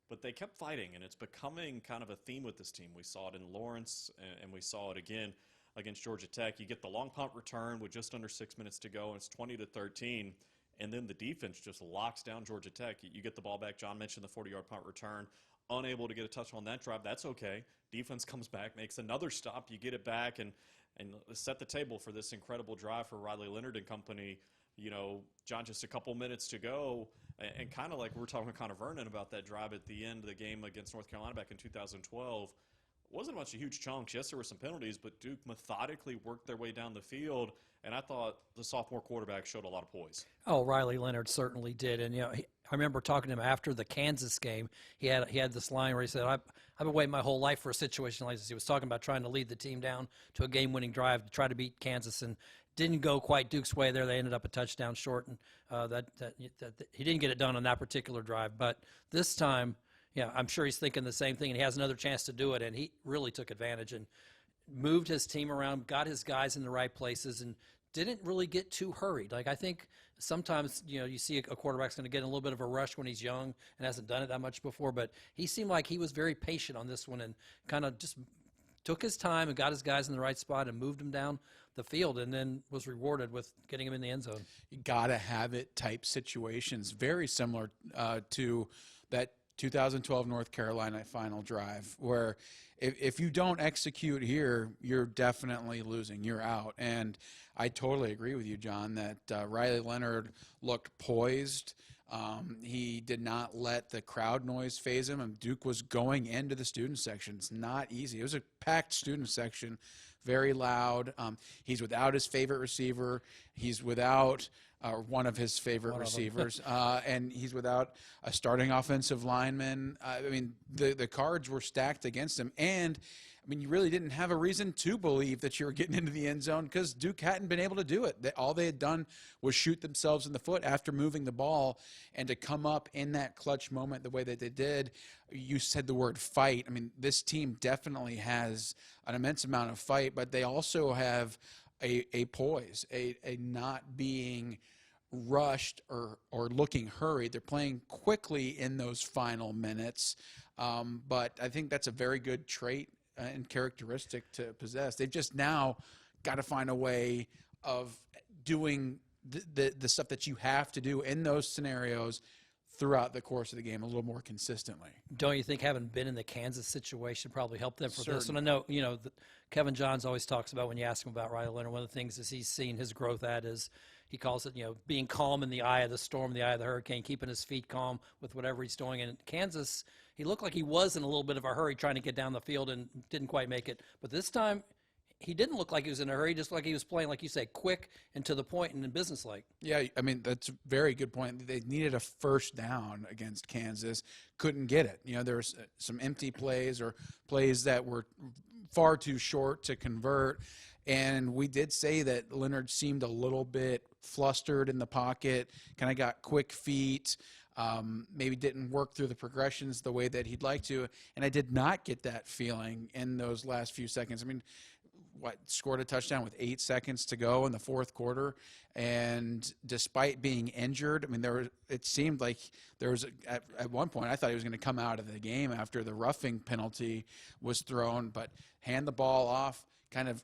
But they kept fighting, and it's becoming kind of a theme with this team. We saw it in Lawrence, and we saw it again against Georgia Tech. You get the long punt return with just under 6 minutes to go, and it's 20-13. And then the defense just locks down Georgia Tech. You get the ball back. John mentioned the 40-yard punt return. Unable to get a touch on that drive. That's okay. Defense comes back, makes another stop. You get it back and set the table for this incredible drive for Riley Leonard and company. You know, John, just a couple minutes to go. And kind of like we were talking with Connor Vernon about that drive at the end of the game against North Carolina back in 2012. Wasn't a bunch of huge chunks. Yes, there were some penalties, but Duke methodically worked their way down the field. And I thought the sophomore quarterback showed a lot of poise. Oh, Riley Leonard certainly did. And, you know, I remember talking to him after the Kansas game. He had this line where he said, I've been waiting my whole life for a situation like this. He was talking about trying to lead the team down to a game-winning drive to try to beat Kansas, and didn't go quite Duke's way there. They ended up a touchdown short, and that he didn't get it done on that particular drive. But this time, yeah, I'm sure he's thinking the same thing, and he has another chance to do it, and he really took advantage and moved his team around, got his guys in the right places, and didn't really get too hurried. Like, I think sometimes, you know, you see a quarterback's going to get in a little bit of a rush when he's young and hasn't done it that much before, but he seemed like he was very patient on this one and kind of just took his time and got his guys in the right spot and moved them down the field, and then was rewarded with getting him in the end zone. You got to have it type situations, very similar to that 2012 North Carolina final drive, where if you don't execute here, you're definitely losing. You're out. And I totally agree with you, John, that Riley Leonard looked poised. He did not let the crowd noise phase him. And Duke was going into the student section. It's not easy. It was a packed student section, very loud. He's without his favorite receiver. He's without one of his favorite receivers, and he's without a starting offensive lineman. I mean, the cards were stacked against him, and I mean, you really didn't have a reason to believe that you were getting into the end zone because Duke hadn't been able to do it. All they had done was shoot themselves in the foot after moving the ball, and to come up in that clutch moment the way that they did. You said the word fight. I mean, this team definitely has an immense amount of fight, but they also have a poise, a not being rushed or looking hurried. They're playing quickly in those final minutes, but I think that's a very good trait and characteristic to possess. They've just now got to find a way of doing the stuff that you have to do in those scenarios throughout the course of the game a little more consistently. Don't you think having been in the Kansas situation probably helped them for this? And I know, Kevin Johns always talks about when you ask him about Riley Leonard, one of the things is he's seen his growth at is he calls it, being calm in the eye of the storm, the eye of the hurricane, keeping his feet calm with whatever he's doing. And Kansas, he looked like he was in a little bit of a hurry trying to get down the field and didn't quite make it. But this time, he didn't look like he was in a hurry, just like he was playing, like you say, quick and to the point and businesslike. Yeah, I mean, that's a very good point. They needed a first down against Kansas, couldn't get it. There was some empty plays or plays that were far too short to convert. And we did say that Leonard seemed a little bit flustered in the pocket, kind of got quick feet, maybe didn't work through the progressions the way that he'd like to. And I did not get that feeling in those last few seconds. I mean, scored a touchdown with 8 seconds to go in the fourth quarter, and despite being injured, I mean, it seemed like there was at one point I thought he was going to come out of the game after the roughing penalty was thrown, but hand the ball off, kind of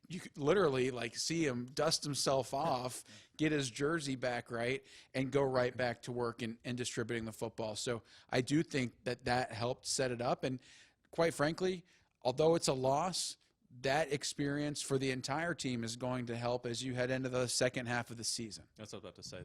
you could literally see him dust himself off, get his jersey back right, and go right back to work and distributing the football. So I do think that helped set it up, and quite frankly, although it's a loss, that experience for the entire team is going to help as you head into the second half of the season. That's what I was about to say.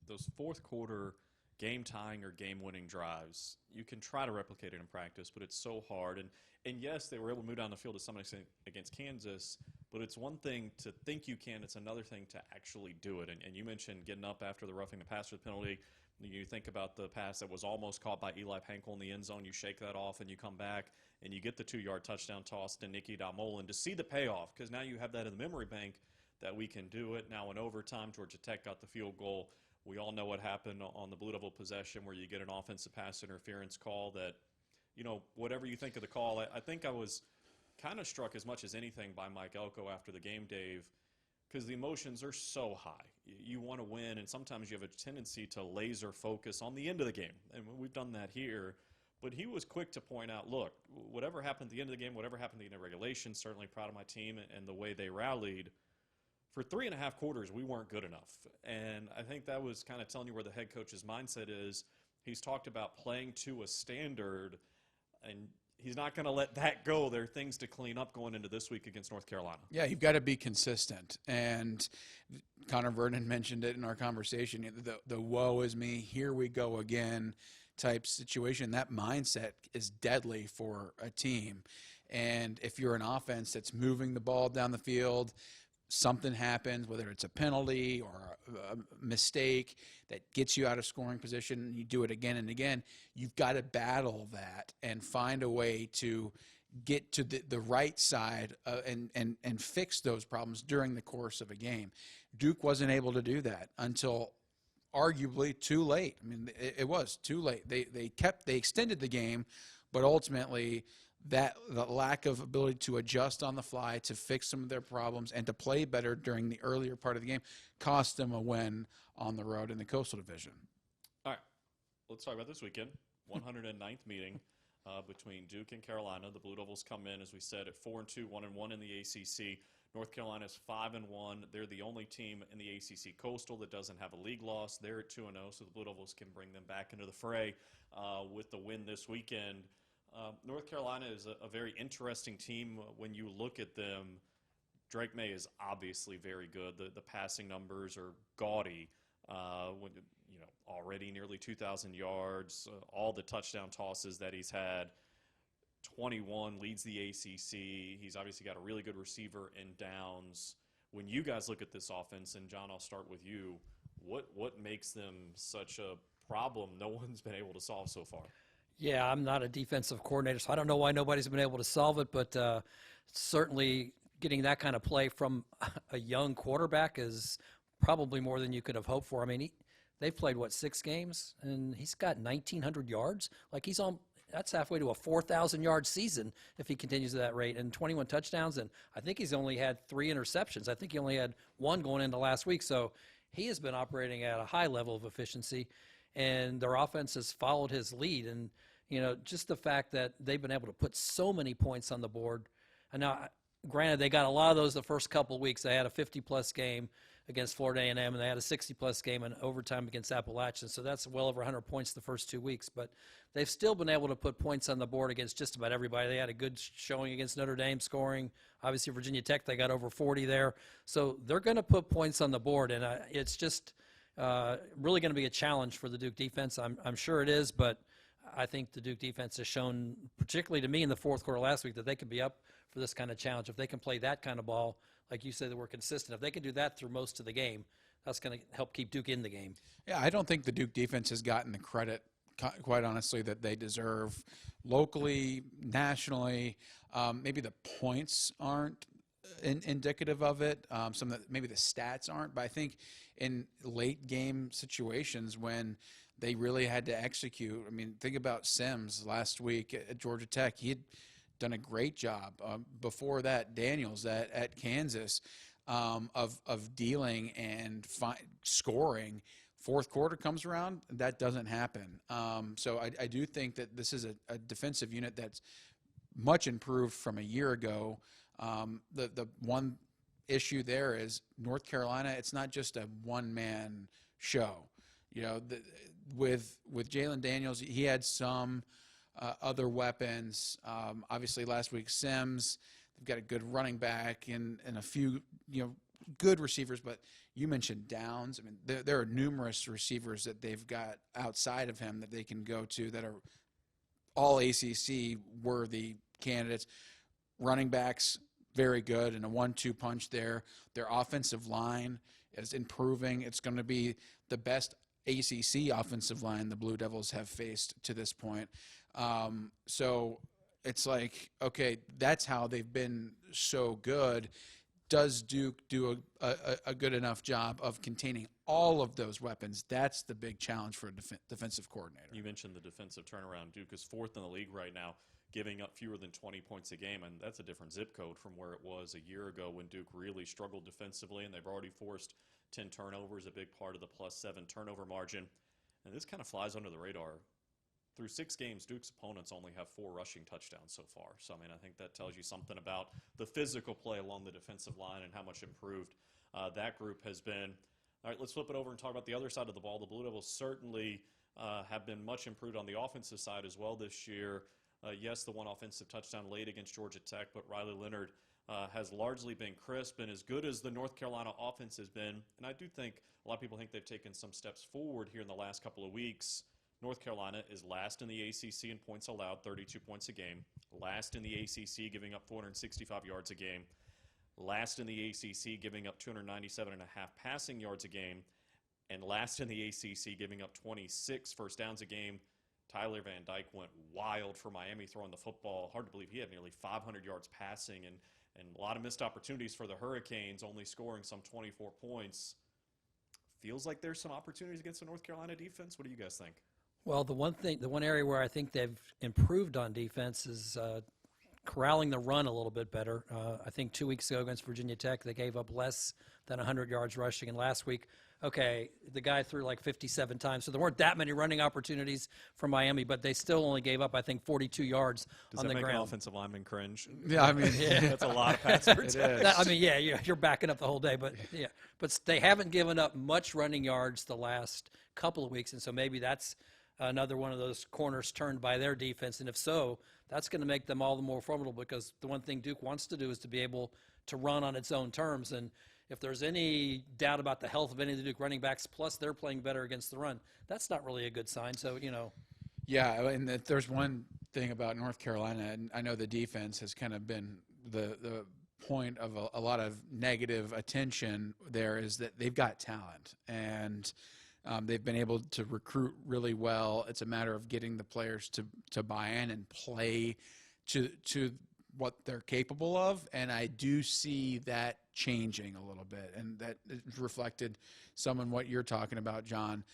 Those fourth quarter game-tying or game-winning drives, you can try to replicate it in practice, but it's so hard. And yes, they were able to move down the field to some extent against Kansas, but it's one thing to think you can. It's another thing to actually do it. And you mentioned getting up after the roughing the passer penalty. You think about the pass that was almost caught by Eli Pankel in the end zone. You shake that off and you come back and you get the 2-yard touchdown toss to Nicky Dalmolin to see the payoff, because now you have that in the memory bank that we can do it. Now in overtime, Georgia Tech got the field goal. We all know what happened on the Blue Devil possession where you get an offensive pass interference call that, whatever you think of the call, I think I was kind of struck as much as anything by Mike Elko after the game, Dave, because the emotions are so high. You want to win, and sometimes you have a tendency to laser focus on the end of the game, and we've done that here. But he was quick to point out, look, whatever happened at the end of the game, whatever happened at the end of regulation, certainly proud of my team and the way they rallied. For 3.5 quarters, we weren't good enough. And I think that was kind of telling you where the head coach's mindset is. He's talked about playing to a standard, and he's not going to let that go. There are things to clean up going into this week against North Carolina. Yeah, you've got to be consistent. And Connor Vernon mentioned it in our conversation, the woe is me, here we go again type situation. That mindset is deadly for a team. And if you're an offense that's moving the ball down the field, something happens, whether it's a penalty or a mistake that gets you out of scoring position, and you do it again and again, you've got to battle that and find a way to get to the right side and fix those problems during the course of a game. Duke wasn't able to do that until arguably too late. I mean, it was too late. They extended the game, but ultimately the lack of ability to adjust on the fly, to fix some of their problems, and to play better during the earlier part of the game cost them a win on the road in the Coastal Division. All right, let's talk about this weekend. 109th meeting between Duke and Carolina. The Blue Devils come in, as we said, at 4-2, 1-1 in the ACC. North Carolina's 5-1. They're the only team in the ACC Coastal that doesn't have a league loss. They're at 2-0, so the Blue Devils can bring them back into the fray with the win this weekend. North Carolina is a very interesting team when you look at them. Drake May is obviously very good. The passing numbers are gaudy. Already nearly 2,000 yards, all the touchdown tosses that he's had. 21, leads the ACC. He's obviously got a really good receiver in downs. When you guys look at this offense, and John, I'll start with you, what makes them such a problem no one's been able to solve so far? Yeah, I'm not a defensive coordinator, so I don't know why nobody's been able to solve it, but certainly getting that kind of play from a young quarterback is probably more than you could have hoped for. I mean, they've played, 6 games, and he's got 1,900 yards. Like, that's halfway to a 4,000-yard season if he continues at that rate, and 21 touchdowns, and I think he's only had 3 interceptions. I think he only had 1 going into last week, so he has been operating at a high level of efficiency, and their offense has followed his lead. And, just the fact that they've been able to put so many points on the board. And now, granted, they got a lot of those the first couple of weeks. They had a 50-plus game against Florida A&M, and they had a 60-plus game in overtime against Appalachian. So that's well over 100 points the first 2 weeks. But they've still been able to put points on the board against just about everybody. They had a good showing against Notre Dame scoring. Obviously, Virginia Tech, they got over 40 there. So they're going to put points on the board, and it's just really going to be a challenge for the Duke defense. I'm sure it is, but I think the Duke defense has shown, particularly to me in the fourth quarter last week, that they could be up for this kind of challenge. If they can play that kind of ball, like you said, that we're consistent, if they can do that through most of the game, that's going to help keep Duke in the game. Yeah, I don't think the Duke defense has gotten the credit, quite honestly, that they deserve locally, nationally. Maybe the points aren't indicative of it. Maybe the stats aren't, but I think in late game situations when they really had to execute. I mean, think about Sims last week at Georgia Tech. He had done a great job. Before that, Daniels at Kansas of dealing and scoring. Fourth quarter comes around, that doesn't happen. So I do think that this is a defensive unit that's much improved from a year ago. The one issue there is North Carolina. It's not just a one-man show. With Jalen Daniels, he had some other weapons. Obviously, last week Sims. They've got a good running back and a few good receivers. But you mentioned Downs. I mean, there are numerous receivers that they've got outside of him that they can go to that are all ACC worthy candidates. Running backs, very good, and a 1-2 punch there. Their offensive line is improving. It's going to be the best ACC offensive line the Blue Devils have faced to this point. So it's like, okay, that's how they've been so good. Does Duke do a good enough job of containing all of those weapons? That's the big challenge for a defensive coordinator. You mentioned the defensive turnaround. Duke is 4th in the league right now, giving up fewer than 20 points a game, and that's a different zip code from where it was a year ago when Duke really struggled defensively, and they've already forced 10 turnovers, a big part of the +7 turnover margin. And this kind of flies under the radar. Through 6 games, Duke's opponents only have 4 rushing touchdowns so far. So, I think that tells you something about the physical play along the defensive line and how much improved that group has been. All right, let's flip it over and talk about the other side of the ball. The Blue Devils certainly have been much improved on the offensive side as well this year. Yes, the one offensive touchdown late against Georgia Tech, but Riley Leonard has largely been crisp and as good as the North Carolina offense has been. And I do think a lot of people think they've taken some steps forward here in the last couple of weeks. North Carolina is last in the ACC in points allowed, 32 points a game. Last in the ACC, giving up 465 yards a game. Last in the ACC, giving up 297.5 passing yards a game. And last in the ACC, giving up 26 first downs a game. Tyler Van Dyke went wild for Miami throwing the football. Hard to believe he had nearly 500 yards passing and a lot of missed opportunities for the Hurricanes, only scoring some 24 points. Feels like there's some opportunities against the North Carolina defense. What do you guys think? Well, the one area where I think they've improved on defense is corralling the run a little bit better. I think 2 weeks ago against Virginia Tech, they gave up less than 100 yards rushing. And last week, okay, the guy threw like 57 times. So there weren't that many running opportunities for Miami, but they still only gave up, I think, 42 yards Does on the that make ground. an offensive lineman cringe? Yeah, That's a lot of pass protection. You're backing up the whole day, but they haven't given up much running yards the last couple of weeks, and so maybe that's another one of those corners turned by their defense. And if so, that's going to make them all the more formidable, because the one thing Duke wants to do is to be able to run on its own terms. And if there's any doubt about the health of any of the Duke running backs, plus they're playing better against the run, that's not really a good sign. So, Yeah, and if there's one thing about North Carolina, and I know the defense has kind of been the point of a lot of negative attention there, is that they've got talent, and they've been able to recruit really well. It's a matter of getting the players to buy in and play to what they're capable of, and I do see that changing a little bit, and that is reflected some in what you're talking about, John.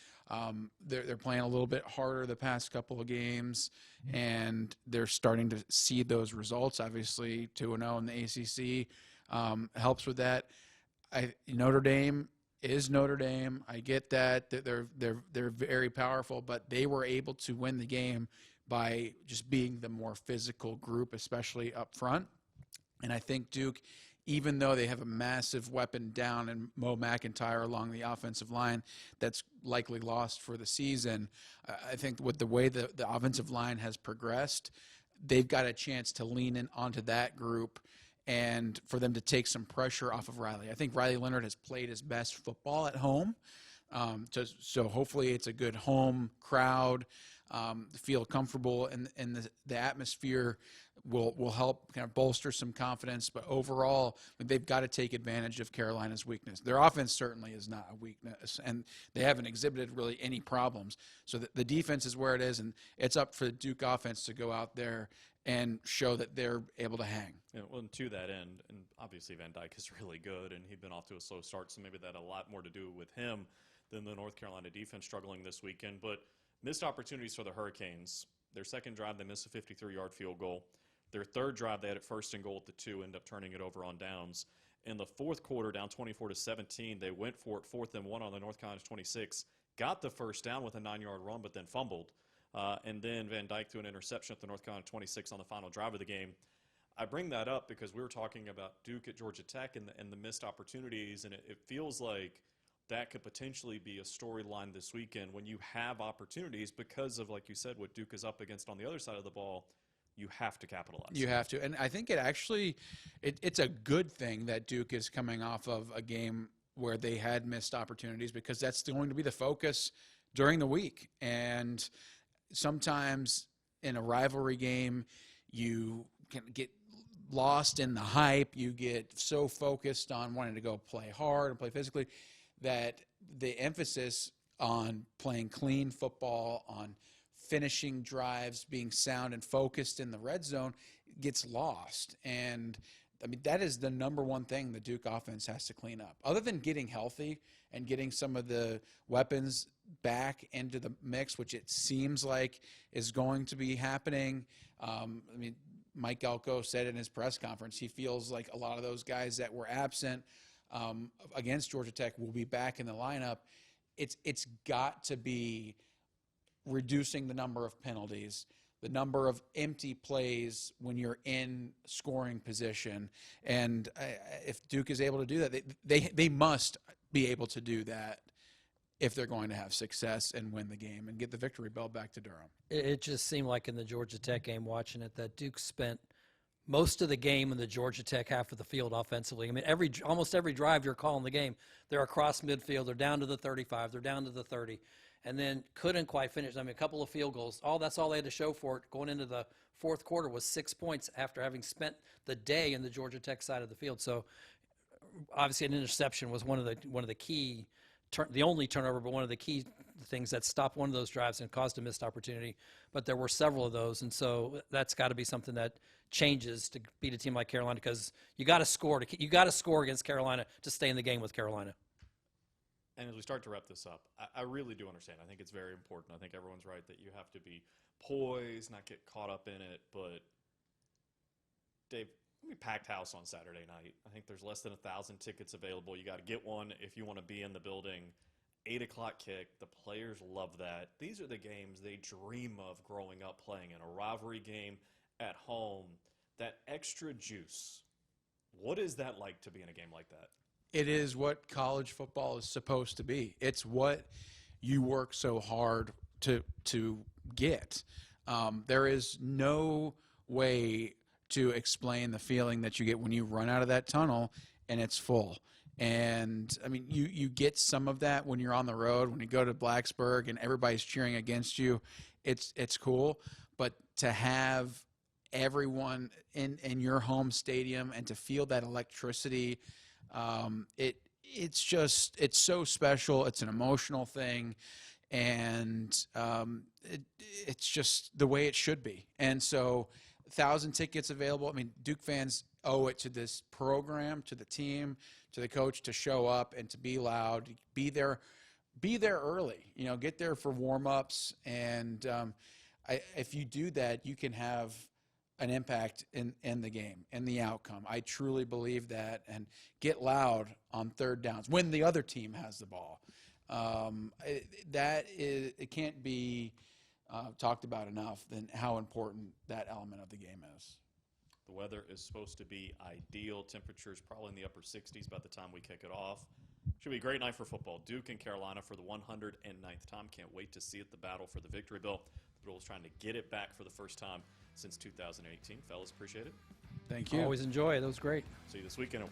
They're playing a little bit harder the past couple of games, and they're starting to see those results. Obviously, 2-0 in the ACC helps with that. Notre Dame is Notre Dame. I get that they're very powerful, but they were able to win the game by just being the more physical group, especially up front. And I think Duke, even though they have a massive weapon down in Mo McIntyre along the offensive line that's likely lost for the season, I think with the way the offensive line has progressed, they've got a chance to lean in onto that group and for them to take some pressure off of Riley. I think Riley Leonard has played his best football at home. So hopefully it's a good home crowd, feel comfortable, and the atmosphere will help kind of bolster some confidence. But overall, they've got to take advantage of Carolina's weakness. Their offense certainly is not a weakness, and they haven't exhibited really any problems. So the defense is where it is, and it's up for the Duke offense to go out there and show that they're able to hang. Yeah, well, and to that end, and obviously Van Dyke is really good, and he'd been off to a slow start, so maybe that had a lot more to do with him than the North Carolina defense struggling this weekend. But missed opportunities for the Hurricanes. Their second drive, they missed a 53-yard field goal. Their third drive, they had it first and goal at the 2, ended up turning it over on downs. In the fourth quarter, down 24-17, they went for it 4th and 1 on the North Carolina 26, got the first down with a 9-yard run, but then fumbled. And then Van Dyke threw an interception at the North Carolina 26 on the final drive of the game. I bring that up because we were talking about Duke at Georgia Tech and the missed opportunities, and it feels like that could potentially be a storyline this weekend when you have opportunities because of, like you said, what Duke is up against on the other side of the ball. You have to capitalize. You have to. And I think it's a good thing that Duke is coming off of a game where they had missed opportunities, because that's going to be the focus during the week. And sometimes in a rivalry game, you can get lost in the hype. You get so focused on wanting to go play hard and play physically that the emphasis on playing clean football, on finishing drives, being sound and focused in the red zone gets lost. And I mean, that is the number one thing the Duke offense has to clean up. Other than getting healthy and getting some of the weapons back into the mix, which it seems like is going to be happening. I mean, Mike Elko said in his press conference, he feels like a lot of those guys that were absent against Georgia Tech will be back in the lineup. It's got to be reducing the number of penalties, the number of empty plays when you're in scoring position. And if Duke is able to do that, they must be able to do that if they're going to have success and win the game and get the victory bell back to Durham. It just seemed like in the Georgia Tech game, watching it, that Duke spent most of the game in the Georgia Tech half of the field offensively. I mean, almost every drive you're calling the game, they're across midfield, they're down to the 35, they're down to the 30, and then couldn't quite finish. I mean, a couple of field goals. That's all they had to show for it going into the fourth quarter was 6 points after having spent the day in the Georgia Tech side of the field. So obviously an interception was one of the key, the only turnover, but one of the key things that stopped one of those drives and caused a missed opportunity. But there were several of those, and so that's got to be something that changes to beat a team like Carolina, because you got to score. You got to score against Carolina to stay in the game with Carolina. And as we start to wrap this up, I really do understand. I think it's very important. I think everyone's right that you have to be poised, not get caught up in it. But, Dave, we packed house on Saturday night. I think there's less than 1,000 tickets available. You got to get one if you want to be in the building. 8 o'clock kick. The players love that. These are the games they dream of growing up playing in. A rivalry game at home. That extra juice. What is that like to be in a game like that? It is what college football is supposed to be. It's what you work so hard to get. There is no way to explain the feeling that you get when you run out of that tunnel and it's full. And I mean, you get some of that when you're on the road, when you go to Blacksburg and everybody's cheering against you. It's cool, but to have everyone in your home stadium and to feel that electricity, it's so special. It's an emotional thing, and it's just the way it should be. And so, 1,000 tickets available. I mean, Duke fans owe it to this program, to the team, to the coach to show up and to be loud, be there early. Get there for warm-ups, and if you do that, you can have an impact in the game and the outcome. I truly believe that. And get loud on third downs when the other team has the ball. It can't be talked about enough than how important that element of the game is. The weather is supposed to be ideal. Temperatures probably in the upper 60s by the time we kick it off. Should be a great night for football. Duke and Carolina for the 109th time. Can't wait to see it. The battle for the victory bell. The Bulls trying to get it back for the first time since 2018. Fellas, appreciate it. Thank you. Always enjoy it. That was great. See you this weekend.